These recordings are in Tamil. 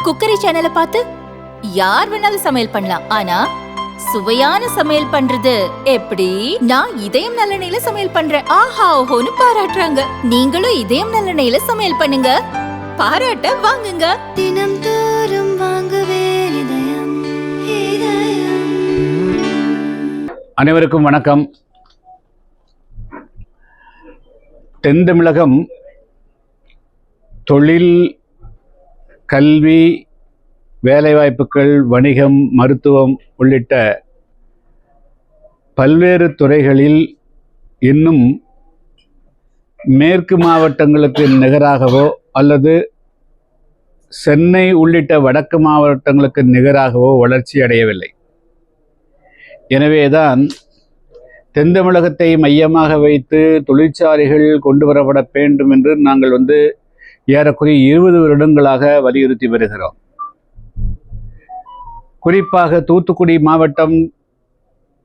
குக்கரி சேனலை பார்த்து யார் வேணாலும் சமையல் பண்ணலாம். ஆனா சுவையான சமையல் பண்றது எப்படி? நான் இதயம் நல்லெண்ணெயில சமையல் பண்றேன். ஆஹா ஓஹோன்னு பாராட்டுறாங்க. நீங்களும் இதயம் நல்லெண்ணெயில சமையல் பண்ணுங்க, பாராட்ட வாங்குங்க. தினம் தோறும் வாங்குவே இதயம் இதயம். அனைவருக்கும் வணக்கம். தென் தமிழகம் தொழில், கல்வி, வேலைவாய்ப்புகள், வணிகம், மருத்துவம் உள்ளிட்ட பல்வேறு துறைகளில் இன்னும் மேற்கு மாவட்டங்களுக்கு நிகராகவோ அல்லது சென்னை உள்ளிட்ட வடக்கு மாவட்டங்களுக்கு நிகராகவோ வளர்ச்சி அடையவில்லை. எனவேதான் தென் தமிழகத்தை மையமாக வைத்து தொழிற்சாலைகள் கொண்டு வரப்பட வேண்டும் என்று நாங்கள் ஏறக்குறைய 20 வருடங்களாக வலியுறுத்தி வருகிறோம். குறிப்பாக தூத்துக்குடி மாவட்டம்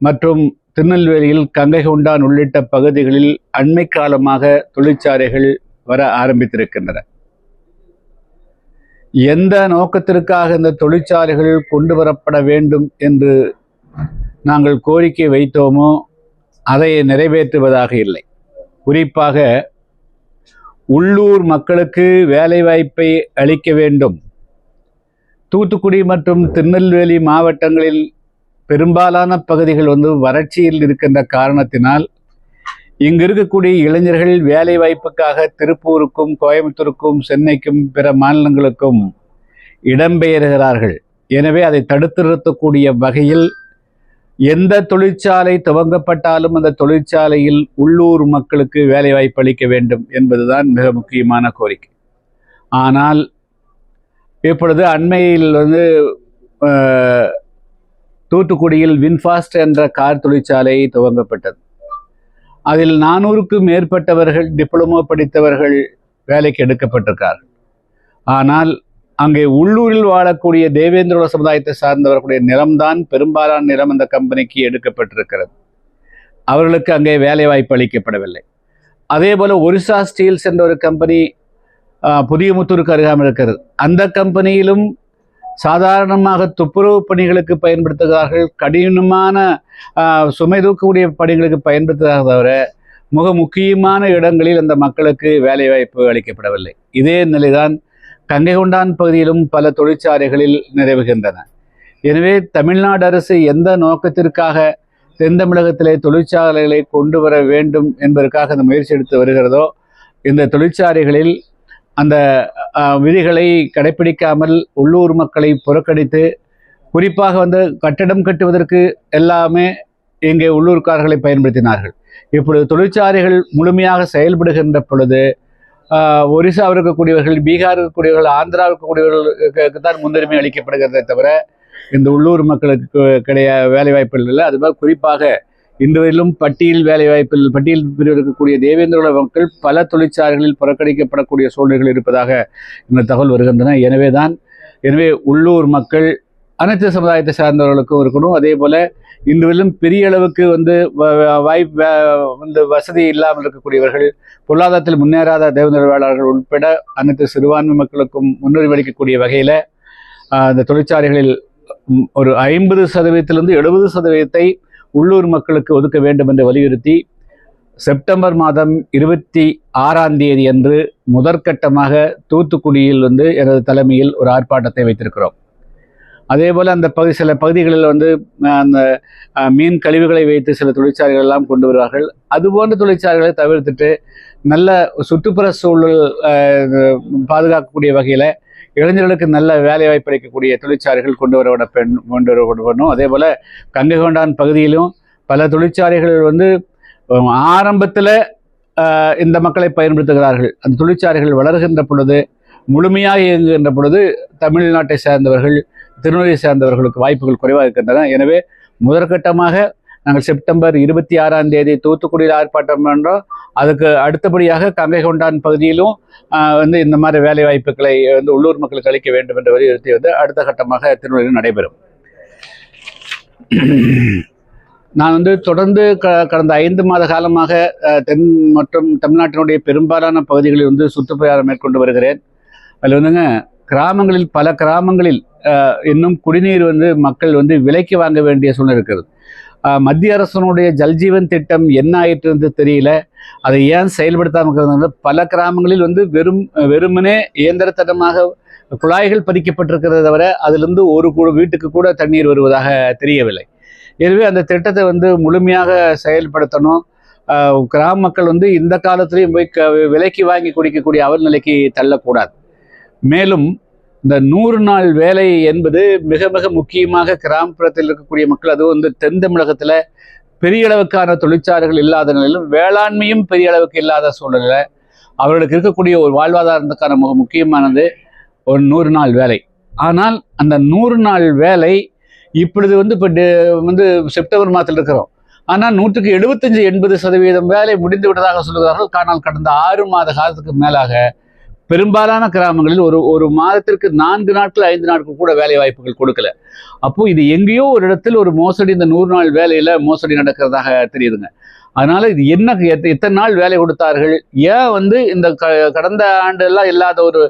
மற்றும் திருநெல்வேலியில் கங்கைகொண்டான் உள்ளிட்ட பகுதிகளில் அண்மை காலமாக தொழிற்சாலைகள் வர ஆரம்பித்திருக்கின்றன. எந்த நோக்கத்திற்காக இந்த தொழிற்சாலைகள் கொண்டு வரப்பட வேண்டும் என்று நாங்கள் கோரிக்கை வைத்தோமோ அதை நிறைவேற்றுவதாக இல்லை. குறிப்பாக உள்ளூர் மக்களுக்கு வேலைவாய்ப்பை அளிக்க வேண்டும். தூத்துக்குடி மற்றும் திருநெல்வேலி மாவட்டங்களில் பெரும்பாலான பகுதிகள் வறட்சியில் இருக்கின்ற காரணத்தினால் இங்கு இருக்கக்கூடிய இளைஞர்கள் வேலைவாய்ப்புக்காக திருப்பூருக்கும், கோயம்புத்தூருக்கும், சென்னைக்கும், பிற மாநிலங்களுக்கும் இடம்பெயர்கிறார்கள். எனவே அதை தடுத்து நிறுத்தக்கூடிய வகையில் எந்த தொழிற்சாலை துவங்கப்பட்டாலும் அந்த தொழிற்சாலையில் உள்ளூர் மக்களுக்கு வேலைவாய்ப்பு அளிக்க வேண்டும் என்பதுதான் மிக முக்கியமான கோரிக்கை. ஆனால் இப்பொழுது அண்மையில் தூத்துக்குடியில் வின்ஃபாஸ்ட் என்ற கார் தொழிற்சாலை துவங்கப்பட்டது. அதில் 400க்கும் மேற்பட்டவர்கள் டிப்ளமோ படித்தவர்கள் வேலைக்கு எடுக்கப்பட்டிருக்கார்கள். ஆனால் அங்கே உள்ளூரில் வாழக்கூடிய தேவேந்திர சமுதாயத்தை சார்ந்தவர்களுடைய நிலம்தான் பெரும்பாலான நிலம் அந்த கம்பெனிக்கு எடுக்கப்பட்டிருக்கிறது. அவர்களுக்கு அங்கே வேலை வாய்ப்பு அளிக்கப்படவில்லை. அதே போல ஒரிசா ஸ்டீல்ஸ் என்ற ஒரு கம்பெனி புதியமுத்தூருக்கு அருகாமல் இருக்கிறது. அந்த கம்பெனியிலும் சாதாரணமாக துப்புரவு பணிகளுக்கு பயன்படுத்துகிறார்கள், கடினமான சுமை தூக்கக்கூடிய பணிகளுக்கு பயன்படுத்துகிறார்கள் தவிர மிக முக்கியமான இடங்களில் அந்த மக்களுக்கு வேலைவாய்ப்பு அளிக்கப்படவில்லை. இதே நிலைதான் கங்கைகொண்டான் பகுதியிலும் பல தொழிற்சாலைகளில் நிறைவுகின்றன. எனவே தமிழ்நாடு அரசு எந்த நோக்கத்திற்காக தென் தமிழகத்திலே தொழிற்சாலைகளை கொண்டு வர வேண்டும் என்பதற்காக அந்த முயற்சி எடுத்து வருகிறதோ, இந்த தொழிற்சாலைகளில் அந்த விதிகளை கடைபிடிக்காமல் உள்ளூர் மக்களை புறக்கணித்து, குறிப்பாக கட்டடம் கட்டுவதற்கு எல்லாமே இங்கே உள்ளூர்காரர்களை பயன்படுத்தினார்கள். இப்பொழுது தொழிற்சாலைகள் முழுமையாக செயல்படுகின்ற பொழுது ஒரிசாவில் இருக்கக்கூடியவர்கள், பீகார் இருக்கக்கூடியவர்கள், ஆந்திரா இருக்கக்கூடியவர்களுக்கு தான் முன்னுரிமை அளிக்கப்படுகிறதே தவிர இந்த உள்ளூர் மக்களுக்கு வேலைவாய்ப்புகள் இல்லை. அதுமாதிரி குறிப்பாக இன்றுவரையிலும் பட்டியல் பிரிவில் இருக்கக்கூடிய தேவேந்திர மக்கள் பல தொழிற்சாலைகளில் புறக்கணிக்கப்படக்கூடிய சூழ்நிலைகள் இருப்பதாக இந்த தகவல் வருகின்றன. எனவே உள்ளூர் மக்கள் அனைத்து சமுதாயத்தை சார்ந்தவர்களுக்கும் இருக்கணும். அதே போல இன்றுவரையிலும் பெரிய அளவுக்கு வசதி இல்லாமல் இருக்கக்கூடியவர்கள், பொருளாதாரத்தில் முன்னேறாத தேவேந்திர வேளாளர்கள் உட்பட அனைத்து சிறுபான்மை மக்களுக்கும் முன்னுரிமை அளிக்கக்கூடிய வகையில் அந்த தொழிற்சாலைகளில் ஒரு 50% 70% உள்ளூர் மக்களுக்கு ஒதுக்க வேண்டும் என்று வலியுறுத்தி செப்டம்பர் மாதம் 26ஆம் தேதி அன்று முதற்கட்டமாக தூத்துக்குடியில் எனது தலைமையில் ஒரு ஆர்ப்பாட்டத்தை வைத்திருக்கிறோம். அதே போல் அந்த சில பகுதிகளில் அந்த மீன் கழிவுகளை வைத்து சில தொழிற்சாலைகள் எல்லாம் கொண்டு வருவார்கள். அதுபோன்ற தொழிற்சாலைகளை தவிர்த்துட்டு நல்ல சுற்றுப்புற சூழல் பாதுகாக்கக்கூடிய வகையில் இளைஞர்களுக்கு நல்ல வேலைவாய்ப்பு அளிக்கக்கூடிய தொழிற்சாலைகள் கொண்டு வரப்படணும். அதே போல் கங்கைகொண்டான் பகுதியிலும் பல தொழிற்சாலைகள் ஆரம்பத்தில் இந்த மக்களை பயன்படுத்துகிறார்கள். அந்த தொழிற்சாலைகள் வளர்கின்ற பொழுது, முழுமையாக இயங்குகின்ற பொழுது தமிழ்நாட்டை சேர்ந்தவர்கள், திருநெல்வேலியை சேர்ந்தவர்களுக்கு வாய்ப்புகள் குறைவாக இருக்கின்றன. எனவே முதற்கட்டமாக நாங்கள் செப்டம்பர் 26ஆம் தேதி தூத்துக்குடியில் ஆர்ப்பாட்டம் பண்ணுறோம். அதுக்கு அடுத்தபடியாக கங்கைகொண்டான் பகுதியிலும் இந்த மாதிரி வேலை வாய்ப்புகளை உள்ளூர் மக்களுக்கு அளிக்க வேண்டும் என்ற வலியுறுத்தி அடுத்த கட்டமாக திருநெல்வேலியில் நடைபெறும். நான் தொடர்ந்து கடந்த 5 மாத காலமாக தென் மற்றும் தமிழ்நாட்டினுடைய பெரும்பாலான பகுதிகளில் சுற்றுப்பயணம் மேற்கொண்டு வருகிறேன். அதில் கிராமங்களில் பல கிராமங்களில் இன்னும் குடிநீர் வந்து மக்கள் வந்து விலைக்கு வாங்க வேண்டிய சூழ்நிலை இருக்கிறது. மத்திய அரசனுடைய ஜல்ஜீவன் திட்டம் என்ன ஆயிட்டு என்று தெரியல. அதை ஏன் செயல்படுத்தாமல் இருக்கிறது? பல கிராமங்களில் வந்து வெறுமனே இயந்திரத்தனமாக குழாய்கள் பதிக்கப்பட்டிருக்கிறத தவிர அதிலிருந்து ஒரு வீட்டுக்கு கூட தண்ணீர் வருவதாக தெரியவில்லை. எனவே அந்த திட்டத்தை வந்து முழுமையாக செயல்படுத்தணும். கிராம மக்கள் வந்து இந்த காலத்திலையும் போய் விலைக்கு வாங்கி குடிக்கக்கூடிய அவல்நிலைக்கு தள்ளக்கூடாது. மேலும் இந்த 100 நாள் வேலை என்பது மிக மிக முக்கியமாக கிராமப்புறத்தில் இருக்கக்கூடிய மக்கள், அதுவும் வந்து தென் தமிழகத்தில் பெரிய அளவுக்கான தொழிற்சாலைகள் இல்லாத நிலையிலும் வேளாண்மையும் பெரிய அளவுக்கு இல்லாத சூழலில் அவர்களுக்கு இருக்கக்கூடிய ஒரு வாழ்வாதாரத்துக்கான மிக முக்கியமானது ஒரு 100 நாள் வேலை. ஆனால் அந்த 100 நாள் வேலை இப்பொழுது வந்து வந்து செப்டம்பர் மாதத்தில் இருக்கிறோம். ஆனால் 75-80% வேலை முடிந்து விட்டதாக சொல்லுகிறார்கள். ஆனால் கடந்த 6 மாத காலத்துக்கு மேலாக பெரும்பாலான கிராமங்களில் ஒரு மாதத்திற்கு 4 நாட்கள் 5 நாட்கள் கூட வேலை வாய்ப்புகள் கொடுக்கல. அப்போ இது எங்கேயோ ஒரு இடத்தில் ஒரு மோசடி, இந்த 100 நாள் வேலையில மோசடி நடக்கிறதாக தெரியுதுங்க. அதனால இது என்ன, எத்தனை நாள் வேலை கொடுத்தார்கள், ஏன் வந்து இந்த கடந்த ஆண்டு எல்லாம் இல்லாத ஒரு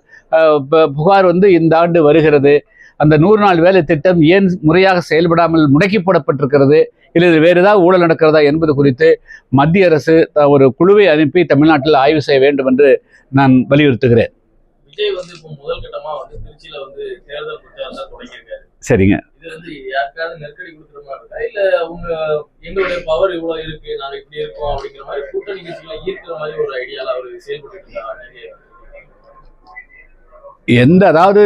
புகார் வந்து இந்த ஆண்டு வருகிறது, அந்த 100 நாள் வேலை திட்டம் ஏன் முறையாக செயல்படாமல் முடக்கி போடப்பட்டிருக்கிறது, இல்லை வேறு ஏதாவது ஊழல் நடக்கிறதா என்பது குறித்து மத்திய அரசு ஒரு குழுவை அனுப்பி தமிழ்நாட்டில் ஆய்வு செய்ய வேண்டும் என்று நான் வலியுறுத்துகிறேன். விஜய் வந்து இப்போ முதல் கட்டமா வந்து திருச்சியில வந்து தேர்தல் பிரச்சாரத்தை தொடங்கியிருக்காரு. சரிங்க. இது வந்து யாருக்காவது நெருக்கடி கொடுக்குற மாதிரி இருக்கா, இல்ல அவங்க எங்களுடைய பவர் இவ்வளவு இருக்கு, நாங்க இப்படி இருக்கோம் அப்படிங்கிற மாதிரி கூட்டணி கட்சிகளை ஈர்க்கிற மாதிரி ஒரு ஐடியால அவர் செயல்பட்டு இருக்காங்க? அதாவது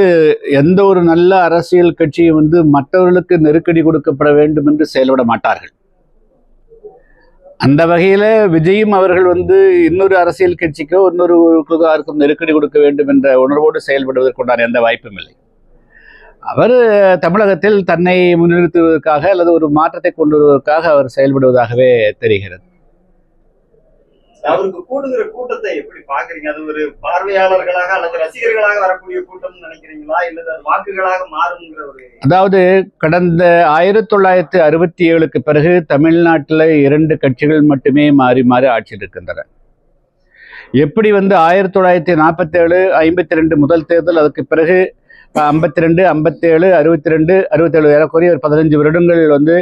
எந்த ஒரு நல்ல அரசியல் கட்சியும் வந்து மற்றவர்களுக்கு நெருக்கடி கொடுக்கப்பட வேண்டும் என்று செயல்பட மாட்டார்கள். அந்த வகையில விஜயும் அவர்கள் வந்து இன்னொரு அரசியல் கட்சிக்கோ யாருக்கும் நெருக்கடி கொடுக்க வேண்டும் என்ற உணர்வோடு செயல்படுவதற்குண்டான எந்த வாய்ப்பும் இல்லை. அவர் தமிழகத்தில் தன்னை முன்னிறுத்துவதற்காக அல்லது ஒரு மாற்றத்தை கொண்டு வருவதற்காக அவர் செயல்படுவதாகவே தெரிகிறது. அவருக்கு கூடுகிற கூட்டத்தை எப்படி பாக்குறீங்க? அது ஒரு பார்வையாளர்களாக அல்லது ரசிகர்களாக வரக்கூடிய கூட்டம் நினைக்கிறீங்களா, இல்லது அது வாக்குகளாக மாறுங்கிற ஒரு? அதாவது கடந்த 1967க்கு பிறகு தமிழ்நாட்டில் 2 கட்சிகள் மட்டுமே மாறி மாறி ஆட்சியில் இருக்கின்றன. எப்படி வந்து 1947, 52 முதல் தேர்தல், அதுக்கு பிறகு 52, 57, 62, 67 ஏறக்குறைய ஒரு 15 வருடங்கள் வந்து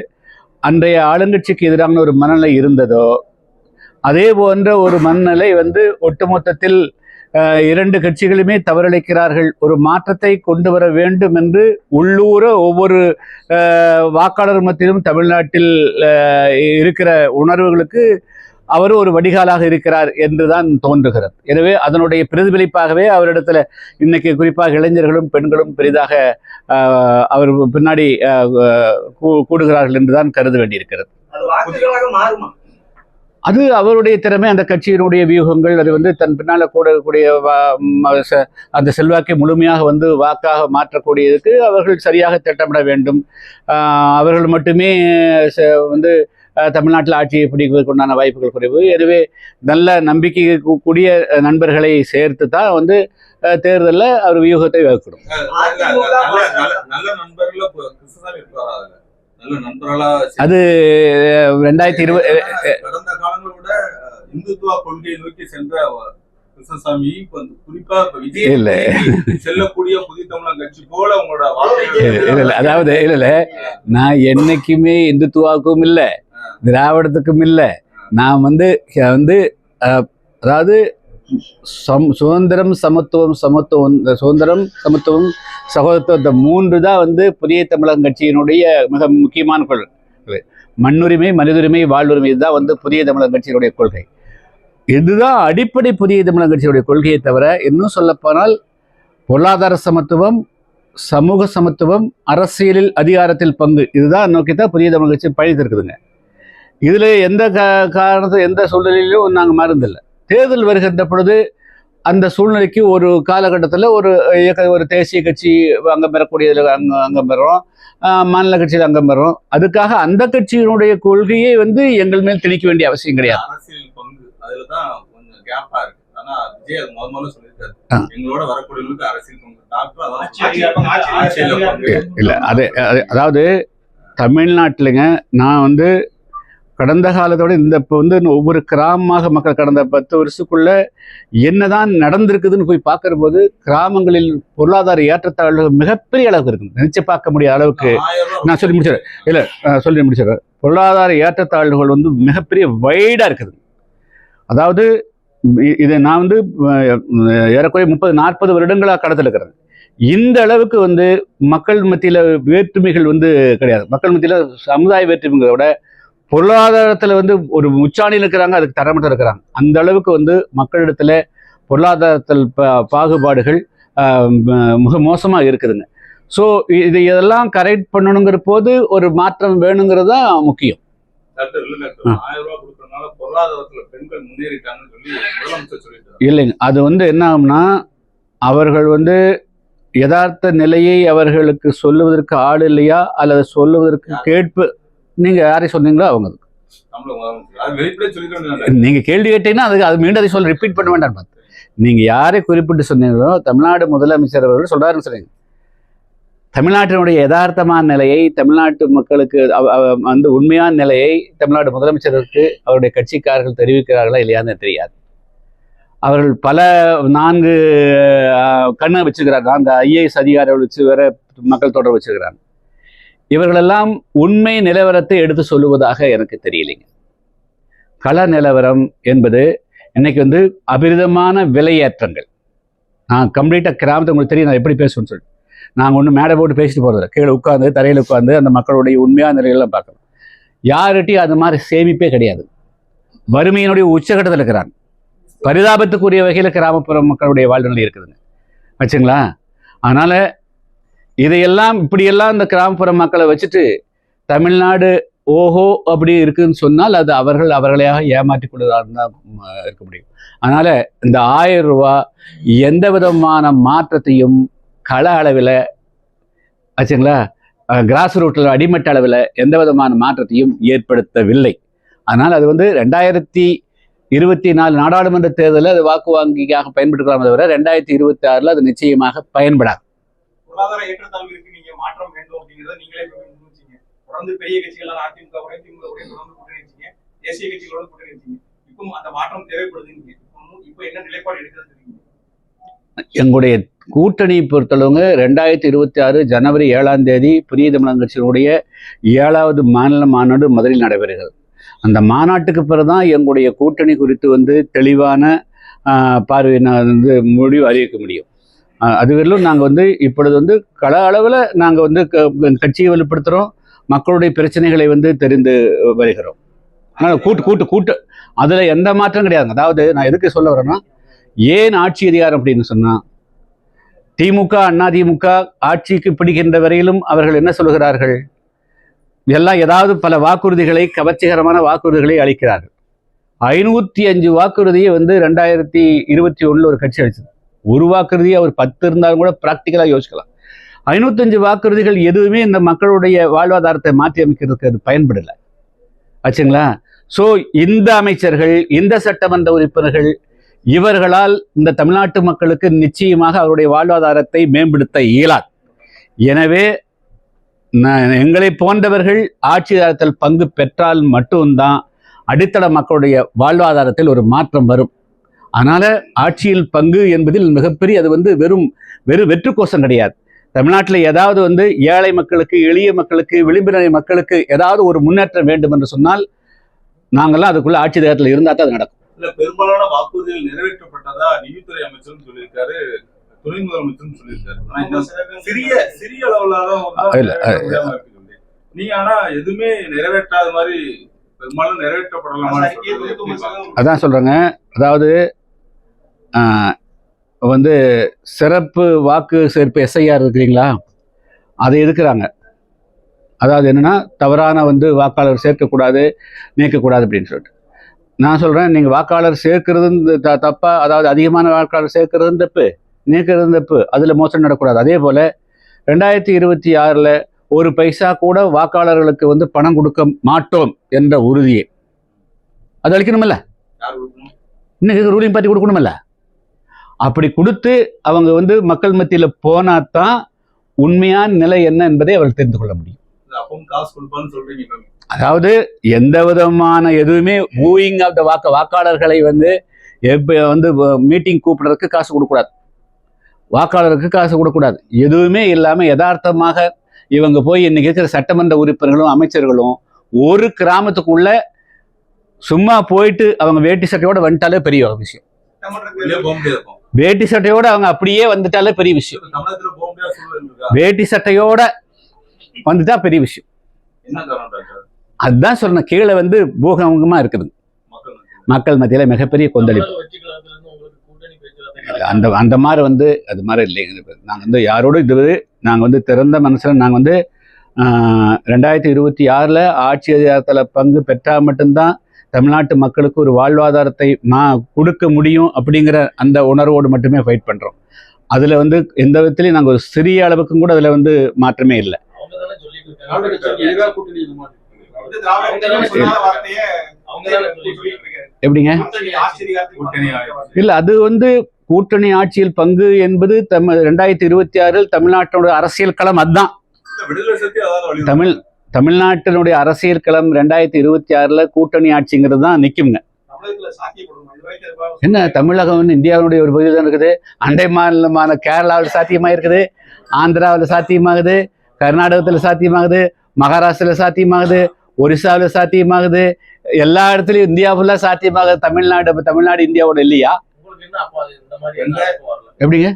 அன்றைய ஆளுங்கட்சிக்கு எதிரான ஒரு மனநிலை இருந்ததோ, அதே போன்ற ஒரு மனநிலை வந்து ஒட்டுமொத்தத்தில் 2 கட்சிகளுமே தவறளிக்கிறார்கள். ஒரு மாற்றத்தை கொண்டு வர வேண்டும் என்று உள்ளூர ஒவ்வொரு வாக்காளர் மத்தியிலும் தமிழ்நாட்டில் இருக்கிற உணர்வுகளுக்கு அவர் ஒரு வடிகாலாக இருக்கிறார் என்றுதான் தோன்றுகிறது. எனவே அதனுடைய பிரதிபலிப்பாகவே அவரிடத்துல இன்னைக்கு குறிப்பாக இளைஞர்களும் பெண்களும் பெரிதாக அவர் பின்னாடி கூடுகிறார்கள் என்றுதான் கருத வேண்டியிருக்கிறது. அது அவருடைய திறமை, அந்த கட்சியினுடைய வியூகங்கள், அது வந்து தன் பின்னால் கூடக்கூடிய அந்த செல்வாக்கை முழுமையாக வந்து வாக்காக மாற்றக்கூடியதுக்கு அவர்கள் சரியாக திட்டமிட வேண்டும். அவர்கள் மட்டுமே வந்து தமிழ்நாட்டில் ஆட்சியை பிடிப்பதற்குண்டான வாய்ப்புகள் குறைவு. எனவே நல்ல நம்பிக்கை கூடிய நண்பர்களை சேர்த்து தான் வந்து தேர்தலில் அவர் வியூகத்தை வகுக்கணும். அது 2020 கடந்த காலங்களை விட இந்துத்துவ கொள்கையை நோக்கி சென்ற கிருஷ்ணசாமி குறிப்பா செல்லக்கூடிய புதிய தமிழக கட்சி போல உங்களோட அதாவது இல்ல நான் என்னைக்குமே இந்துத்துவாவுக்கும் இல்லை, திராவிடத்துக்கும் இல்லை. நான் வந்து அதாவது சுதந்திரம், சமத்துவம், சுதந்திரம், சமத்துவம், சகோதரத்துவம், இந்த 3 தான் வந்து புதிய தமிழகம் கட்சியினுடைய மிக முக்கியமான கொள்கை. மண்ணுரிமை, மனிதுரிமை, வாழ்வுரிமை, இதுதான் வந்து புதிய தமிழகம் கட்சியினுடைய கொள்கை. இதுதான் அடிப்படை புதிய தமிழகம் கட்சியினுடைய கொள்கையை தவிர, இன்னும் சொல்லப்போனால் பொருளாதார சமத்துவம், சமூக சமத்துவம், அரசியலில் அதிகாரத்தில் பங்கு, இதுதான் நோக்கித்தான் புதிய தமிழகம் கட்சி பயணித்திருக்குதுங்க. இதுல எந்த காரணத்தை எந்த சூழ்நிலையிலும் நாங்கள் மறந்தில்லை. தேர்தல் வருகின்ற பொழுது அந்த சூழ்நிலைக்கு ஒரு காலகட்டத்தில் ஒரு தேசிய கட்சி அங்கம் பெறக்கூடியதில் அங்கம் பெறுறோம், மாநில கட்சியில் அங்கம் பெறுறோம். அதுக்காக அந்த கட்சியினுடைய கொள்கையை வந்து எங்கள் மேல் திணிக்க வேண்டிய அவசியம் கிடையாது. அரசியல் பங்கு அதுலதான் கொஞ்சம் கேப்பா இருக்கு. ஆனா விஜய் அது முதல்ல சொல்லியிருக்காரு, எங்களோட வரக்கூடியவங்களுக்கு அரசியல் பங்கு. இல்லை, அதாவது தமிழ்நாட்டிலுங்க நான் வந்து கடந்த காலத்தோட இந்த இப்போ வந்து ஒவ்வொரு கிராமமாக மக்கள் கடந்த 10 வருஷத்துக்குள்ள என்னதான் நடந்திருக்குதுன்னு போய் பார்க்கிற போது கிராமங்களில் பொருளாதார ஏற்றத்தாழ்வுகள் மிகப்பெரிய அளவுக்கு இருக்குது. நினைச்சு பார்க்க முடியாத அளவுக்கு. 1000 ரூபாய் நான் சொல்லி முடிச்சிடறேன். இல்லை, சொல்லி முடிச்சிடறேன். பொருளாதார ஏற்றத்தாழ்வுகள் வந்து மிகப்பெரிய வைடாக இருக்குது. அதாவது இதை நான் வந்து ஏறக்குறைய 30-40 வருடங்களாக கடத்தில் இருக்கிறேன். இந்த அளவுக்கு வந்து மக்கள் மத்தியில் வேற்றுமைகள் வந்து கிடையாது. மக்கள் மத்தியில் சமுதாய வேற்றுமைகளை விட பொருளாதாரத்தில் வந்து ஒரு உச்சாணியில் இருக்கிறாங்க, அதுக்கு தரமட்டம் இருக்கிறாங்க. அந்த அளவுக்கு வந்து மக்களிடத்துல பொருளாதாரத்தில் பாகுபாடுகள் மிக மோசமாக இருக்குதுங்க. ஸோ இதெல்லாம் கரெக்ட் பண்ணணுங்கிற போது ஒரு மாற்றம் வேணுங்கிறது தான் முக்கியம். டாக்டர், இல்ல டாக்டர், 1000 ரூபாய் கொடுக்கறதுனால பொருளாதாரத்துல பெண்கள் முன்னேறிட்டாங்கன்னு சொல்லி முதலமைச்சர் சொல்லிட்டாரு. இல்லைங்க, அது வந்து என்ன ஆகும்னா, அவர்கள் வந்து யதார்த்த நிலையை அவர்களுக்கு சொல்லுவதற்கு ஆள் இல்லையா அல்லது சொல்லுவதற்கு கேட்பு, நீங்க யாரை சொன்னீங்களோ அவங்க. நம்மள முதலமைச்சர் அது வெளிப்படையா சொல்லிட்டு நீங்க கேள்வி கேட்டீங்கன்னா அது மீண்டும் அதை சொல்ல ரிப்பீட் பண்ண வேண்டாம். பார்த்து நீங்க யாரை குறிப்பிட்டு சொன்னீங்களோ தமிழ்நாடு முதலமைச்சர் அவர்கள் சொல்றாருன்னு சொன்னீங்க. தமிழ்நாட்டினுடைய யதார்த்தமான நிலையை, தமிழ்நாட்டு மக்களுக்கு வந்து உண்மையான நிலையை தமிழ்நாடு முதலமைச்சருக்கு அவருடைய கட்சிக்காரர்கள் தெரிவிக்கிறார்களா இல்லையான்னு தெரியாது. அவர்கள் பல 4 கண்ணை வச்சுக்கிறாங்க, 4 IAS அதிகாரிகள் வச்சு வேற மக்கள் தொடர்பு வச்சுக்கிறாங்க. இவர்களெல்லாம் உண்மை நிலவரத்தை எடுத்து சொல்லுவதாக எனக்கு தெரியலைங்க. கள நிலவரம் என்பது இன்னைக்கு வந்து அபிரிதமான விலையேற்றங்கள். நான் கம்ப்ளீட்டாக கிராமத்தை உங்களுக்கு தெரியும் நான் எப்படி பேசுவேன்னு சொல்லிட்டு. நாங்கள் ஒன்றும் மேடை போட்டு பேசிட்டு போகிறதில்ல. கீழே உட்காந்து தரையில் உட்காந்து அந்த மக்களுடைய உண்மையான நிலைகள்லாம் பார்க்கணும். யார்கிட்டையும் அது மாதிரி சேமிப்பே கிடையாது. வறுமையினுடைய உச்சகட்டத்தில் இருக்கிறாங்க. பரிதாபத்துக்குரிய வகையில் கிராமப்புற மக்களுடைய வாழ்நிலை இருக்குதுங்க வச்சுங்களா. அதனால் இதையெல்லாம் இப்படியெல்லாம் இந்த கிராமப்புற மக்களை வச்சுட்டு தமிழ்நாடு ஓஹோ அப்படி இருக்குன்னு சொன்னால் அது அவர்களையாக ஏமாற்றி கொள்வதாக தான் இருக்க முடியும். அதனால இந்த 1000 ரூபாய் எந்த விதமான மாற்றத்தையும் கள அளவில் ஆச்சுங்களா, கிராஸ் ரூட்டில் அடிமட்ட அளவில் எந்த விதமான மாற்றத்தையும் ஏற்படுத்தவில்லை. அதனால் அது வந்து 2024 நாடாளுமன்ற தேர்தலில் அது வாக்கு வங்கியாக பயன்படுத்தலாமே தவிர 2026 அது நிச்சயமாக பயன்படாது. பொருளாதார ஏற்றத்தாழ்வு இருக்கு, நீங்க மாற்றம் வேண்டும் அப்படிங்கிறத நீங்களே முன்வச்சீங்க. தொடர்ந்து பெரிய கட்சிகள் அதிமுக உடைய தொடர்ந்து கூட்டணி வச்சீங்க, தேசிய கட்சிகளோட கூட்டணி வச்சீங்க. இப்போ அந்த மாற்றம் தேவைப்படுதுங்க. இப்போ என்ன நிலைப்பாடு எடுக்கிறது? எங்களுடைய கூட்டணி பொறுத்தளவுங்க 2026 ஜனவரி 7ஆம் தேதி புதிய தமிழகம் கட்சியினுடைய 7வது மாநில மாநாடு மதுரையில் நடைபெறுகிறது. அந்த மாநாட்டுக்கு பிறகுதான் எங்களுடைய கூட்டணி குறித்து வந்து தெளிவான பார்வை வந்து முடிவு அறிவிக்க முடியும். அதுவரையிலும் நாங்கள் வந்து இப்பொழுது வந்து கள அளவில் நாங்கள் வந்து கட்சியை வலுப்படுத்துகிறோம், மக்களுடைய பிரச்சனைகளை வந்து தெரிந்து வருகிறோம். ஆனால் கூட்டு அதில் எந்த மாற்றம் கிடையாதுங்க. அதாவது நான் எதுக்கு சொல்ல வரேன்னா, ஏன் ஆட்சி அதிகாரம் அப்படின்னு சொன்னால், திமுக அதிமுக ஆட்சிக்கு பிடிக்கின்ற வரையிலும் அவர்கள் என்ன சொல்கிறார்கள், எல்லாம் ஏதாவது பல வாக்குறுதிகளை, கவர்ச்சிகரமான வாக்குறுதிகளை அளிக்கிறார்கள். 505 வாக்குறுதியை வந்து 2021 ஒரு கட்சி அளிச்சது. ஒரு வாக்குறுதியை அவர் 10 இருந்தாலும் கூட ப்ராக்டிக்கலாக யோசிக்கலாம். 505 வாக்குறுதிகள் எதுவுமே இந்த மக்களுடைய வாழ்வாதாரத்தை மாற்றி அமைக்கிறதுக்கு அது பயன்படலை ஆச்சுங்களா. ஸோ இந்த அமைச்சர்கள், இந்த சட்டமன்ற உறுப்பினர்கள், இவர்களால் இந்த தமிழ்நாட்டு மக்களுக்கு நிச்சயமாக அவருடைய வாழ்வாதாரத்தை மேம்படுத்த இயலாது. எனவே எங்களை போன்றவர்கள் ஆட்சி அதிகாரத்தில் பங்கு பெற்றால் மட்டும்தான் அடித்தள மக்களுடைய வாழ்வாதாரத்தில் ஒரு மாற்றம் வரும். அதனால ஆட்சியில் பங்கு என்பதில் மிகப்பெரிய அது வந்து வெறும் வெற்று கோஷம் கிடையாது. தமிழ்நாட்டில் ஏதாவது வந்து ஏழை மக்களுக்கு, எளிய மக்களுக்கு, விளிம்புநிலை மக்களுக்கு ஏதாவது ஒரு முன்னேற்றம் வேண்டும் என்று சொன்னால் நாங்கள்லாம் அதுக்குள்ள ஆட்சி அதிகாரத்தில் இருந்தால் தான் அது நடக்கும். இல்ல, பெரும்பாலான வாக்குறுதிகள் நிறைவேற்றப்பட்டதா நிதித்துறை அமைச்சரும் சொல்லியிருக்காரு, துணை முதலமைச்சரும் சொல்லியிருக்காரு. சிறிய அளவுல நீங்க ஆனா எதுவுமே நிறைவேற்றாத மாதிரி பெரும்பாலும் நிறைவேற்றப்படலாம். அதான் சொல்றேங்க. அதாவது வந்து சிறப்பு வாக்கு சேர்ப்பு SIR இருக்கிறீங்களா, அதை எதுக்குறாங்க. அதாவது என்னன்னா, தவறான வந்து வாக்காளர் சேர்க்கக்கூடாது, நீக்கக்கூடாது அப்படின்னு சொல்லிட்டு. நான் சொல்றேன், நீங்க வாக்காளர் சேர்க்கிறது தப்பா, அதாவது அதிகமான வாக்காளர் சேர்க்கிறது தப்பு, நீக்கிறது தப்பு, அதுல மோசடி நடக்கூடாது. அதே போல 2026 ஒரு பைசா கூட வாக்காளர்களுக்கு வந்து பணம் கொடுக்க மாட்டோம் என்ற உறுதியை அது அளிக்கணுமில்ல, இன்னைக்கு ரூலிங் பார்ட்டி கொடுக்கணுமில்ல. அப்படி கொடுத்து அவங்க வந்து மக்கள் மத்தியில போனாதான் உண்மையான நிலை என்ன என்பதை அவர்கள் தெரிந்து கொள்ள முடியும். அதாவது எந்த விதமான எதுவுமே மூவிங் ஆஃப் த வாக்காளர்களை வந்து மீட்டிங் கூப்பிடுறதுக்கு காசு கொடுக்கக்கூடாது, வாக்காளருக்கு காசு கொடுக்கக்கூடாது, எதுவுமே இல்லாமல் யதார்த்தமாக இவங்க போய் இன்னைக்கு இருக்கிற சட்டமன்ற உறுப்பினர்களும் அமைச்சர்களும் ஒரு கிராமத்துக்குள்ள சும்மா போயிட்டு அவங்க வேட்டி சட்டையோட வந்துட்டாலே பெரிய விஷயம். வேட்டி சட்டையோட அவங்க அப்படியே வந்துட்டாலே பெரிய விஷயம். வேட்டி சட்டையோட வந்துட்டா பெரிய விஷயம். அதுதான் சொல்றேன், கீழே வந்து பூகம்பமா இருக்குது, மக்கள் மத்தியில மிகப்பெரிய கொந்தளிப்பு. அந்த மாதிரி வந்து அது மாதிரி இல்லைங்க. நாங்கள் வந்து யாரோட இது நாங்கள் வந்து திறந்த மனசில் நாங்கள் வந்து 2026 ஆட்சி அதிகாரத்தில் பங்கு பெற்றால் மட்டும்தான் தமிழ்நாட்டு மக்களுக்கு ஒரு வாழ்வாதாரத்தை கொடுக்க முடியும் அப்படிங்கிற அந்த உணர்வோடு மட்டுமே ஃபைட் பண்ணுறோம். அதில் வந்து எந்த விதத்துலையும் நாங்கள் ஒரு சிறிய அளவுக்கும் கூட அதில் வந்து மாற்றமே இல்லை. எப்படிங்க? இல்லை, அது வந்து கூட்டணி ஆட்சியில் பங்கு என்பது 2026 தமிழ்நாட்டோட அரசியல் களம். அதுதான் தமிழ்நாட்டினுடைய அரசியல் களம் 2026 கூட்டணி ஆட்சிங்கிறது தான் நிற்குங்க. என்ன தமிழகம் வந்து இந்தியாவுடைய ஒரு பகுதி தான் இருக்குது. அண்டை மாநிலமான கேரளாவில் சாத்தியமாக இருக்குது, ஆந்திராவில் சாத்தியமாகுது, கர்நாடகத்தில் சாத்தியமாகுது, மகாராஷ்டிராவில் சாத்தியமாகுது, ஒரிசாவில் சாத்தியமாகுது, எல்லா இடத்துலையும் இந்தியா ஃபுல்லாக சாத்தியமாகுது. தமிழ்நாடு இந்தியாவோட இல்லையா? எப்படிங்க?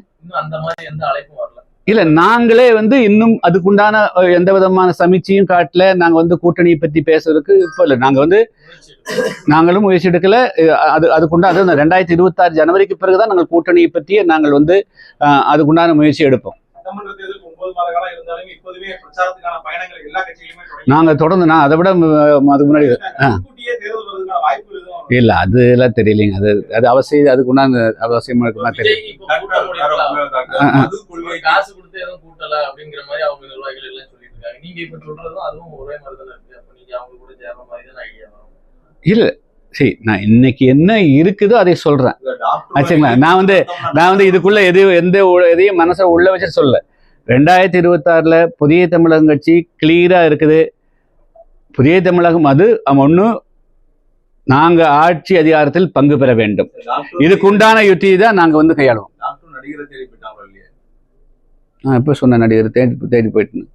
இல்ல, நாங்களே வந்து இன்னும் அதுக்குண்டான எந்த விதமான சமீட்சையும் காட்டல. நாங்க வந்து கூட்டணியை பத்தி பேசுறதுக்கு இப்போ இல்லை. நாங்களும் முயற்சி எடுக்கல. அதுக்குண்டா 2026 ஜனவரிக்கு பிறகுதான் நாங்கள் கூட்டணியை பற்றியே நாங்கள் வந்து அதுக்குண்டான முயற்சி எடுப்போம். நாங்க தொடர்ந்து அதை விட அதுக்கு முன்னாடி இல்ல அது எல்லாம் தெரியலைங்க. அது அவசியம், அதுக்குண்டான அவசியமா இருக்குமா தெரியும். இல்ல சரி, நான் இன்னைக்கு என்ன இருக்குதோ அதை சொல்றேன் ஆச்சுங்களா. நான் வந்து இதுக்குள்ள எதையும் மனசை உள்ள வச்சு சொல்ல. 2026 புதிய தமிழகம் கட்சி கிளியரா இருக்குது. புதிய தமிழகம் அது ஒண்ணு, நாங்க ஆட்சி அதிகாரத்தில் பங்கு பெற வேண்டும். இதுக்குண்டான யுத்தி தான் நாங்க வந்து கையாளுவோம். நான் எப்ப சொன்ன நடிகர் தேடி போயிட்டு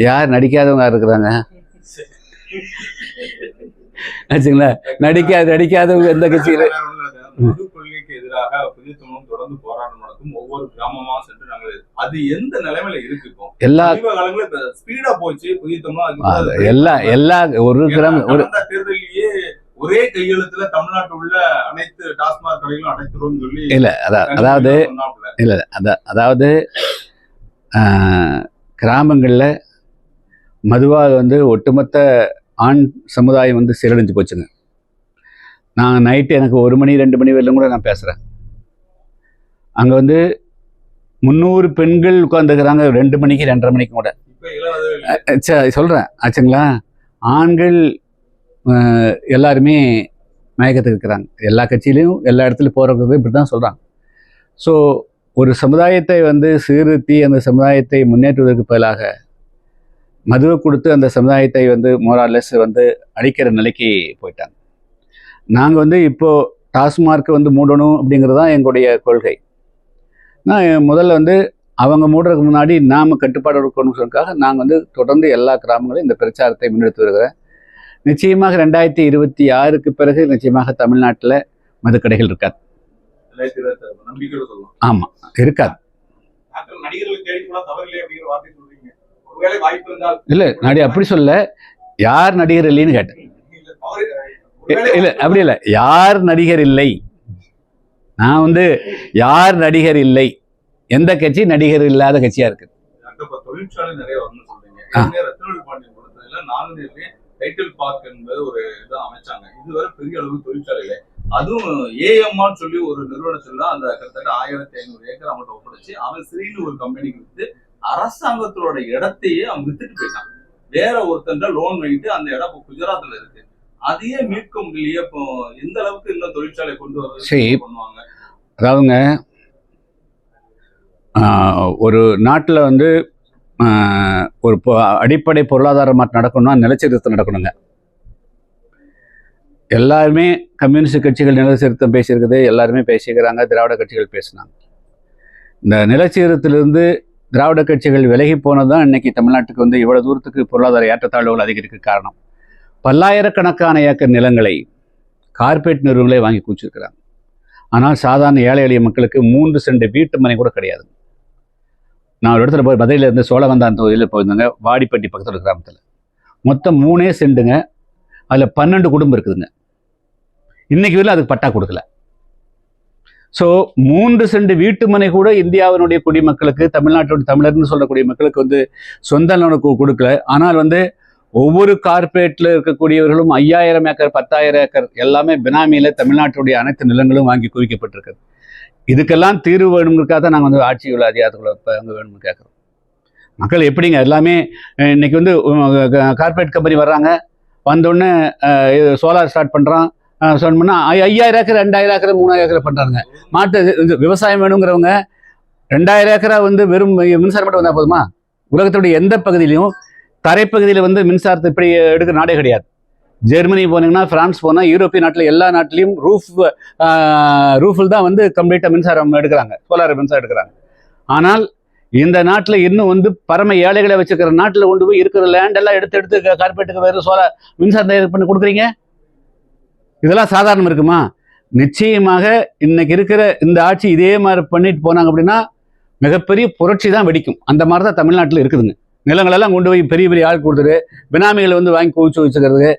யார் நடிக்காதவங்க இருக்கிறாங்க ஆச்சுங்களா. நடிக்காதவங்க எந்த கட்சியில கொள்கைக்கு எதிராக புதிய தமிழகம் தொடர்ந்து போராட்டம் நடக்கும். ஒவ்வொரு கிராமமா சென்று நாங்கள் அது எந்த நிலைமையில இருக்கு? எல்லா ஸ்பீடா போச்சு புதிய தமிழகம். எல்லா ஒரு கிராம தேர்தலிலேயே ஒரே கையெழுத்துல தமிழ்நாட்டு உள்ள அனைத்து டாஸ்மாக் கடைகளும் அடைத்துரும் சொல்லி இல்ல. அதாவது கிராமங்கள்ல மதுவால் வந்து ஒட்டுமொத்த ஆண் சமுதாயம் வந்து சீரழிஞ்சு போச்சுங்க. நான் நைட்டு எனக்கு 1 மணி 2 மணி வரலும் கூட நான் பேசுகிறேன். அங்கே வந்து 300 பெண்கள் உட்காந்துக்கிறாங்க 2 மணிக்கு 2:30 மணிக்கு கூட. சொல்கிறேன் ஆச்சுங்களா. ஆண்கள் எல்லாருமே மயக்கத்துக்கு இருக்கிறாங்க. எல்லா கட்சியிலையும் எல்லா இடத்துலையும் போகிறவங்க இப்படி தான் சொல்கிறாங்க. ஸோ ஒரு சமுதாயத்தை வந்து சீர்திருத்தி அந்த சமுதாயத்தை முன்னேற்றுவதற்கு பதிலாக மதுவை கொடுத்து அந்த சமுதாயத்தை வந்து மோரார்லெஸ் வந்து அழிக்கிற நிலைக்கு போயிட்டாங்க. நாங்கள் வந்து இப்போது டாஸ்மார்க்கை வந்து மூடணும் அப்படிங்கிறது தான் எங்களுடைய கொள்கை. நான் முதல்ல வந்து அவங்க மூடுறதுக்கு முன்னாடி நாம் கட்டுப்பாடு இருக்கணும்னு சொல்றதுக்காக நாங்கள் வந்து தொடர்ந்து எல்லா கிராமங்களும் இந்த பிரச்சாரத்தை முன்னெடுத்து வருகிறேன். நிச்சயமாக 2026க்கு பிறகு நிச்சயமாக தமிழ்நாட்டில் மதுக்கடைகள் இருக்காது. ஆமாம், இருக்காது. இல்லை, அப்படி சொல்ல, யார் நடிகர் இல்லைன்னு கேட்டேன். இல்ல அப்படி இல்லை, யார் நடிகர் இல்லை. நான் வந்து யார் நடிகர் இல்லை, எந்த கட்சி நடிகர் இல்லாத கட்சியா இருக்கு. தொழிற்சாலை நிறைய வரணும்னு சொல்றீங்க. டைட்டில் பார்க் என்பது ஒரு இதை அமைச்சாங்க. இதுவரை பெரிய அளவு தொழிற்சாலையில, அதுவும் ஏஎம்ஆன்னு சொல்லி ஒரு நிறுவனத்துல தான் அந்த கிட்டத்தட்ட 1500 ஏக்கர் அவங்கள்ட்ட ஒப்படைச்சு அவன் ஸ்ரீனு ஒரு கம்பெனிக்கு வித்து அரசாங்கத்தோட இடத்தையே அவன் வித்துட்டு போயிட்டான். வேற ஒருத்தன் லோன் வாங்கிட்டு அந்த இடம் இப்போ குஜராத்ல இருக்கு. அதையே மீட்க முடியலையே. இப்போ எந்த அளவுக்கு இந்த தொழிற்சாலை கொண்டு வர பண்ணுவாங்க? அதாவதுங்க, ஒரு நாட்டில் வந்து ஒரு அடிப்படை பொருளாதார மாற்றம் நடக்கணும்னா நிலச்சீர்திருத்தம் நடக்கணுங்க. எல்லாருமே கம்யூனிஸ்ட் கட்சிகள் நிலச்சீர்திருத்தம் பேசியிருக்குது, எல்லாருமே பேசிக்கிறாங்க, திராவிட கட்சிகள் பேசினாங்க. இந்த நிலச்சீர்திருத்தத்திலிருந்து திராவிட கட்சிகள் விலகி போனது தான் இன்னைக்கு தமிழ்நாட்டுக்கு வந்து இவ்வளவு தூரத்துக்கு பொருளாதார ஏற்றத்தாழ்வுகள் அதிகரிக்க காரணம். பல்லாயிரக்கணக்கான ஏக்கர் நிலங்களை கார்பரேட் நிறுவனங்களே வாங்கி குவிச்சிருக்கிறாங்க. ஆனால் சாதாரண ஏழை எளிய மக்களுக்கு 3 சென்ட் வீட்டு மனை கூட கிடையாது. நான் ஒரு இடத்துல போய் மதுரையில் இருந்து சோழவந்தான் தொகுதியில் போயிருந்தேங்க, வாடிப்பட்டி பக்கத்தில் கிராமத்தில். மொத்தம் 3 சென்ட்டுங்க, அதில் 12 குடும்பம் இருக்குதுங்க. இன்னைக்கு வரையும் அதுக்கு பட்டா கொடுக்கல. ஸோ 3 சென்ட் வீட்டு மனை கூட இந்தியாவினுடைய குடிமக்களுக்கு, தமிழ்நாட்டோட தமிழர்னு சொல்லக்கூடிய மக்களுக்கு வந்து சொந்த நிலனுக்கு கொடுக்கல. ஆனால் வந்து ஒவ்வொரு கார்பரேட்டில் இருக்கக்கூடியவர்களும் 5000 ஏக்கர் 10,000 ஏக்கர் எல்லாமே பினாமியில் தமிழ்நாட்டுடைய அனைத்து நிலங்களும் வாங்கி குவிக்கப்பட்டிருக்குது. இதுக்கெல்லாம் தீர்வு வேணுங்கிறதுக்காக தான் நாங்கள் வந்து ஆட்சியுள்ள அதிகாரத்துக்குள்ள அங்கே வேணும்னு கேட்குறோம். மக்கள் எப்படிங்க எல்லாமே இன்னைக்கு வந்து கார்பரேட் கம்பெனி வர்றாங்க, வந்தோடனே சோலார் ஸ்டார்ட் பண்ணுறான், சொன்னோம்னா 5000 ஏக்கர் 2000 ஏக்கர் 3000 ஏக்கர் பண்ணுறாங்க. மாட்டு விவசாயம் வேணுங்கிறவங்க 2000 ஏக்கரா வந்து வெறும் மின்சாரம் மட்டும் வந்தால் போதுமா? உலகத்துடைய எந்த பகுதியிலையும் தரைப்பகுதியில் வந்து மின்சாரத்தை இப்படி எடுக்கிற நாடே கிடையாது. ஜெர்மனி போனீங்கன்னா, பிரான்ஸ் போனால், யூரோப்பிய நாட்டில் எல்லா நாட்டிலையும் ரூஃபில் தான் வந்து கம்ப்ளீட்டாக மின்சாரம் எடுக்கிறாங்க, சோலார் மின்சாரம் எடுக்கிறாங்க. ஆனால் இந்த நாட்டில் இன்னும் வந்து பரம ஏழைகளை வச்சுக்கிற நாட்டில் கொண்டு போய் இருக்கிற லேண்டெல்லாம் எடுத்து கார்பரேட்டுக்கு வேறு சோலார் மின்சாரம் தயார் பண்ணி கொடுக்குறீங்க. இதெல்லாம் சாதாரணம் இருக்குமா? நிச்சயமாக இன்னைக்கு இருக்கிற இந்த ஆட்சி இதே மாதிரி பண்ணிட்டு போனாங்க அப்படின்னா மிகப்பெரிய புரட்சி தான் வெடிக்கும். அந்த மாதிரி தான் தமிழ்நாட்டில் இருக்குதுங்க. நிலங்களெல்லாம் கொண்டு போய் பெரிய பெரிய ஆள் கொடுத்துரு, பினாமிகளை வந்து வாங்கி குவிச்சு வச்சுக்கிறது.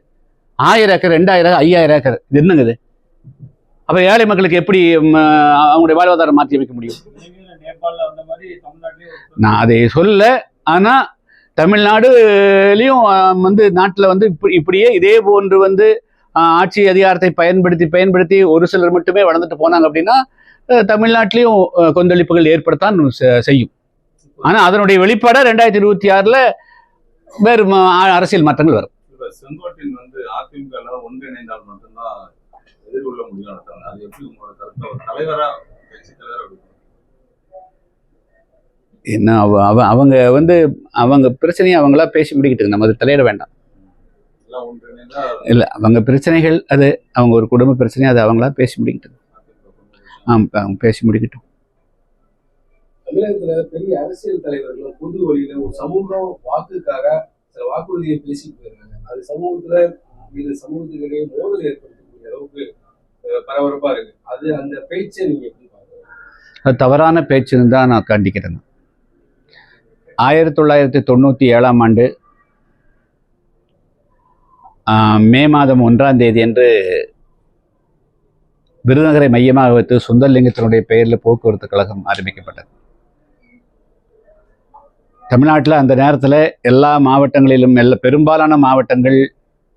1000 ஏக்கர் 2000 5000 ஏக்கர், இது என்னங்க இது? அப்போ ஏழை மக்களுக்கு எப்படி அவங்களுடைய வாழ்வாதாரம் மாற்றி அமைக்க முடியும்? நான் அதை சொல்ல, ஆனால் தமிழ்நாடுலையும் வந்து நாட்டில் வந்து இப்படியே இதே போன்று வந்து ஆட்சி அதிகாரத்தை பயன்படுத்தி ஒரு சிலர் மட்டுமே வளர்ந்துட்டு போனாங்க அப்படின்னா தமிழ்நாட்டிலையும் கொந்தளிப்புகள் ஏற்படத்தான் செய்யும். ஆனால் அதனுடைய வெளிப்பாடாக 2026 வேறு அரசியல் மாற்றங்கள் வரும். செங்கோட்டையன் வந்து அதிமுக ஒன்றிணைந்தால் மட்டும்தான் எதிர்கொள்ள முடியும் நடத்தாங்க. அது எப்படி உங்களோட கருத்து? ஒரு தலைவரா, கட்சி தலைவரா என்ன அவங்க வந்து அவங்க பிரச்சனையை அவங்களா பேசி முடிக்கிட்டு, நம்ம அது தலையிட வேண்டாம். இல்லை, அவங்க பிரச்சனைகள் அது அவங்க ஒரு குடும்ப பிரச்சனை, அது அவங்களா பேசி முடிக்கிட்டு. அவங்க பேசி முடிக்கட்டும். தமிழகத்துல பெரிய அரசியல் தலைவர்களும் பொது வழியில ஒரு சமூகம் வாக்குக்காக சில வாக்குறுதியை பேசிட்டு போயிருக்காங்க. அது சமூகத்துக்கிடையே மோதல் ஏற்படுத்தக்கூடிய அளவுக்கு பரபரப்பா இருக்கு. அது அந்த பேச்சை நீங்க எப்படி பாக்குறீங்க? அது தவறான பேச்சுன்னு தான் நான் கண்டிக்கிறேன். 1997ஆம் ஆண்டு மே மாதம் 1ஆம் தேதி அன்று விருதுநகரை மையமாக வைத்து சுந்தரலிங்கத்தினுடைய பெயரில் போக்குவரத்து கழகம் ஆரம்பிக்கப்பட்டது. தமிழ்நாட்டில் அந்த நேரத்தில் எல்லா மாவட்டங்களிலும் பெரும்பாலான மாவட்டங்கள்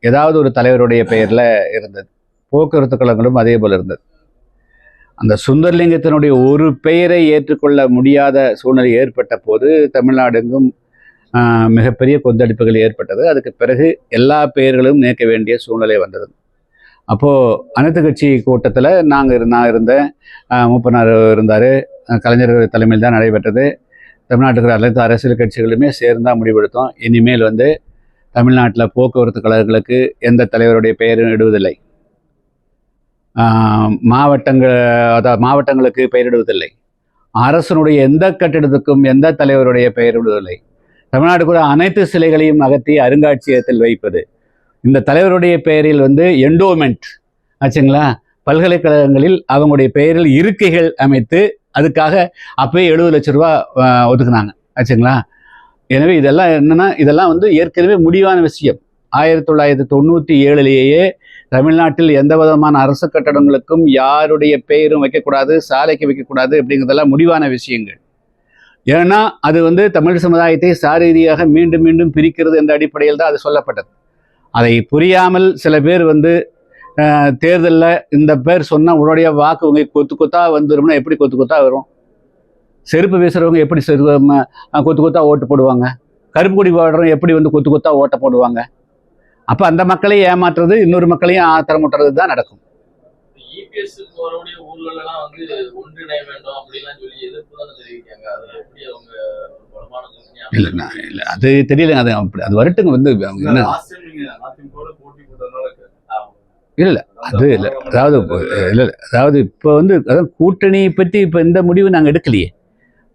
ஏதாவது ஒரு தலைவருடைய பெயரில் இருந்தது. போக்குவரத்து கழகங்களும் அதே போல் இருந்தது. அந்த சுந்தரலிங்கத்தினுடைய ஒரு பெயரை ஏற்றுக்கொள்ள முடியாத சூழ்நிலை ஏற்பட்ட போது தமிழ்நாடெங்கும் மிகப்பெரிய கொந்தளிப்புகள் ஏற்பட்டது. அதுக்கு பிறகு எல்லா பெயர்களும் நீக்க வேண்டிய சூழ்நிலை வந்தது. அப்போது அனைத்து கட்சி கூட்டத்தில் நான் இருந்தேன், மூப்பனார் இருந்தார், கலைஞர் தலைமையில் தான் நடைபெற்றது. தமிழ்நாட்டுக்கு அனைத்து அரசியல் கட்சிகளுமே சேர்ந்தால் முடிவெடுத்தோம். இனிமேல் வந்து தமிழ்நாட்டில் போக்குவரத்து கழகங்களுக்கு எந்த தலைவருடைய பெயரும் இடுவதில்லை, மாவட்டங்களுக்கு பெயரிடுவதில்லை, அரசனுடைய எந்த கட்டிடத்துக்கும் எந்த தலைவருடைய பெயரிடுவதில்லை, தமிழ்நாடு கூட அனைத்து சிலைகளையும் அகற்றி அருங்காட்சியகத்தில் வைப்பது, இந்த தலைவருடைய பெயரில் வந்து என்டோமெண்ட் ஆச்சுங்களா, பல்கலைக்கழகங்களில் அவங்களுடைய பெயரில் இருக்கைகள் அமைத்து அதுக்காக அப்பவே 70 லட்சம் ரூபா ஒதுக்குனாங்க ஆச்சுங்களா. எனவே இதெல்லாம் என்னன்னா, இதெல்லாம் வந்து ஏற்கனவே முடிவான விஷயம். 1997 தமிழ்நாட்டில் எந்த விதமான அரசு கட்டடங்களுக்கும் யாருடைய பெயரும் வைக்கக்கூடாது, சாலைக்கு வைக்கக்கூடாது அப்படிங்கிறதெல்லாம் முடிவான விஷயங்கள். ஏன்னா அது வந்து தமிழ் சமுதாயத்தை சாரீதியாக மீண்டும் மீண்டும் பிரிக்கிறது என்ற அடிப்படையில் தான் அது சொல்லப்பட்டது. அதை புரியாமல் சில பேர் வந்து தேர்தலில் இந்த பேர் சொன்னால் உடனடிய வாக்கு உங்க கொத்து கொத்தா வந்துடும்னா எப்படி கொத்து கொத்தா வரும்? செருப்பு வீசுறவங்க எப்படி கொத்து கொத்தா ஓட்டு போடுவாங்க? கருப்பு கொடி போடுறவங்க எப்படி வந்து கொத்து கொத்தா ஓட்ட போடுவாங்க? அப்போ அந்த மக்களையும் ஏமாற்றுறது, இன்னொரு மக்களையும் ஆத்திரமுட்டுறது தான் நடக்கும். EPS போறவடைய ஊர்லலாம் வந்து ஒன்றிணைய வேண்டும் அப்படிலாம் சொல்லி எதிர்ப்பு தான் தெரிவிக்காங்க. அது எப்படி அவங்க பலமான இல்லை நான் இல்லை அது தெரியலங்க. அது அப்படி அது வரட்டுங்க வந்து அவங்க என்ன லாஸ்ட் டைம் நீங்க அதிமுக போட்டி போட்டதுனால இல்லை அது இல்லை அதாவது இல்லை அதாவது இப்போ வந்து அதாவது கூட்டணியை பற்றி இப்போ இந்த முடிவு நாங்கள் எடுக்கலையே.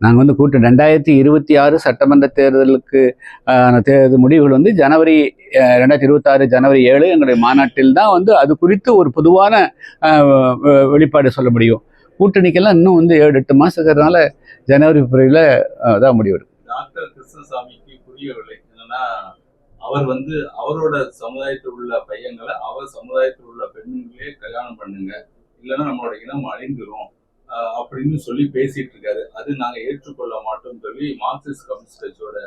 நாங்கள் வந்து 2026 சட்டமன்ற தேர்தலுக்கு தேர்தல் முடிவுகள் வந்து ஜனவரி 2026 ஜனவரி 7 எங்களுடைய மாநாட்டில் தான் வந்து அது குறித்து ஒரு பொதுவான வெளிப்பாடு சொல்ல முடியும். கூட்டணிக்கெல்லாம் இன்னும் வந்து 7-8 மாதத்துக்கிறதுனால ஜனவரி பிப்ரவரியில் தான் முடிவு. டாக்டர் கிருஷ்ணசாமிக்கு புரியவில்லை என்னன்னா, அவர் வந்து அவரோட சமுதாயத்தில் உள்ள பையங்களை அவர் சமுதாயத்தில் உள்ள பெண்களே கல்யாணம் பண்ணுங்க, இல்லைன்னா நம்மளோட இனம் அழிந்துரும் அப்படின்னு சொல்லி பேசிட்டு இருக்காரு. அது நாங்க ஏற்றுக்கொள்ள மாட்டோம்னு சொல்லி மார்க்சிஸ்ட் கம்யூனிஸ்ட் கட்சியோட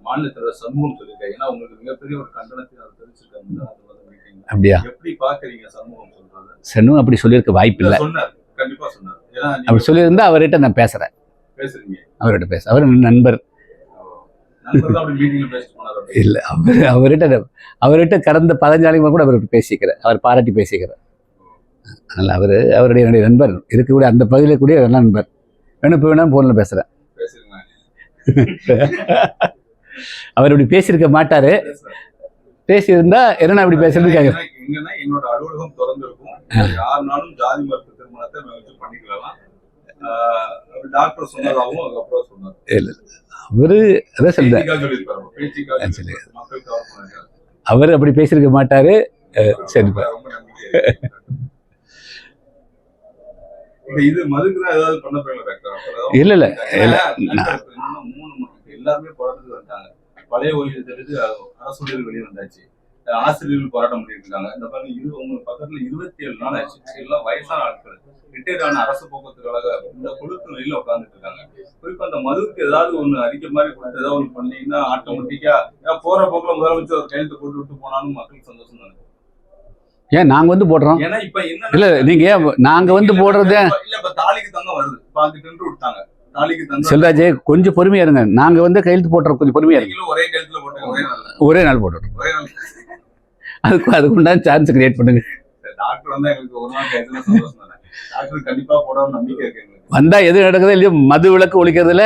மாநில தலைவர் சண்முகம் சொல்லியிருக்காரு. ஏன்னா உங்களுக்கு மிகப்பெரிய ஒரு கண்டனத்தை அவர் தெரிவிச்சிருக்காங்க. அப்படியா எப்படி பாக்குறீங்க சண்முகம் சொல்றது? சண்முகம் அப்படி சொல்லியிருக்க வாய்ப்பு இல்லை. சொன்னார், கண்டிப்பா சொன்னார். ஏன்னா அப்படி சொல்லியிருந்தா அவர்கிட்ட நான் பேசுறேன். பேசுறீங்க அவர்கிட்ட அவர் நண்பர் இல்லை. அவர்கிட்ட கடந்த 15 நாளைக்கு கூட அவர் பேசிக்கிறேன், அவர் பாராட்டி பேசிக்கிறேன். அதனால் அவருடைய என்னுடைய நண்பர் இருக்கக்கூடிய அந்த பகுதியில் கூடிய நண்பர். வேணும் இப்போ வேணாலும் ஃபோனில் பேசுகிறேன். அவர் இப்படி பேசியிருக்க மாட்டாரு. பேசியிருந்தா என்ன இப்படி பேசுறதுக்காக என்னோட அலுவலகம் திறந்து இருக்கும், யாருனாலும் ஜாதி மருத்துவ திருமணத்தை வச்சு பண்ணிக்கலாம். டாக்டர் சொன்னதாகவும் அதுக்கப்புறம் சொன்னார். இல்லை அவரு அதான் சொல்றாரு, அவர் அப்படி பேசியிருக்க மாட்டாரு. சரிப்பா. இது மதுக்கு ஏதாவது பண்ண போயிடலாம். இல்ல எல்லாருமே போராட்டத்துக்கு வந்தாங்க. பழைய ஓய்வூதியத்திலிருந்து அரசு ஊழியர்கள் வெளியே வந்தாச்சு, ஆசிரியர்கள் போராட்டம் பண்ணிட்டு இருக்காங்க. இந்த பாருங்க உங்களுக்கு பக்கத்துல 27 நாள் ஆச்சு. எல்லாம் வயசான ஆட்கள், ரிட்டையர்டான அரசு போக்குவரத்து கழக இந்த கொழுத்து வெளியில உட்காந்துட்டு இருக்காங்க. குறிப்பா அந்த மதுவுக்கு ஏதாவது ஒண்ணு அறிக்கை மாதிரி கொடுத்து ஏதாவது ஒண்ணு பண்ணீங்கன்னா ஆட்டோமேட்டிக்கா போற போக்குல முதலமைச்சர் ஒரு கையெழுத்து போட்டு விட்டு போனாலும் மக்களுக்கு சந்தோஷம் தானே. ஏன் நாங்க வந்து போடுறோம்? ஏன்னா இப்ப என்ன இல்ல நீங்க ஏன் நாங்க வந்து போடுறது இல்ல, இப்ப தாலிக்கு தங்கம் வருது, பாதி டெண்டர் விட்டாங்க. தாலிக்கு தங்கம் செல்வராஜே கொஞ்சம் பொறுமையா இருங்க. நாங்க வந்து கையெழுத்து போடுறோம், கொஞ்சம் பொறுமையா இருங்க. ஒரே கையெழுத்துல போட்டு ஒரே நாள் போட்டுறோம். ஒரே நாள் அதுக்கு உண்டான சான்ஸ் கிரியேட் பண்ணுங்க. டாக்டர் வந்தா எங்களுக்கு ஒரு நாள் கையெழுத்துல சந்தோஷம் தானே. டாக்டர் கண்டிப்பா போட நம்பிக்கை இருக்கு. வந்தா எது நடக்குதோ இல்லையோ மது விலக்கு ஒழிக்கிறதுல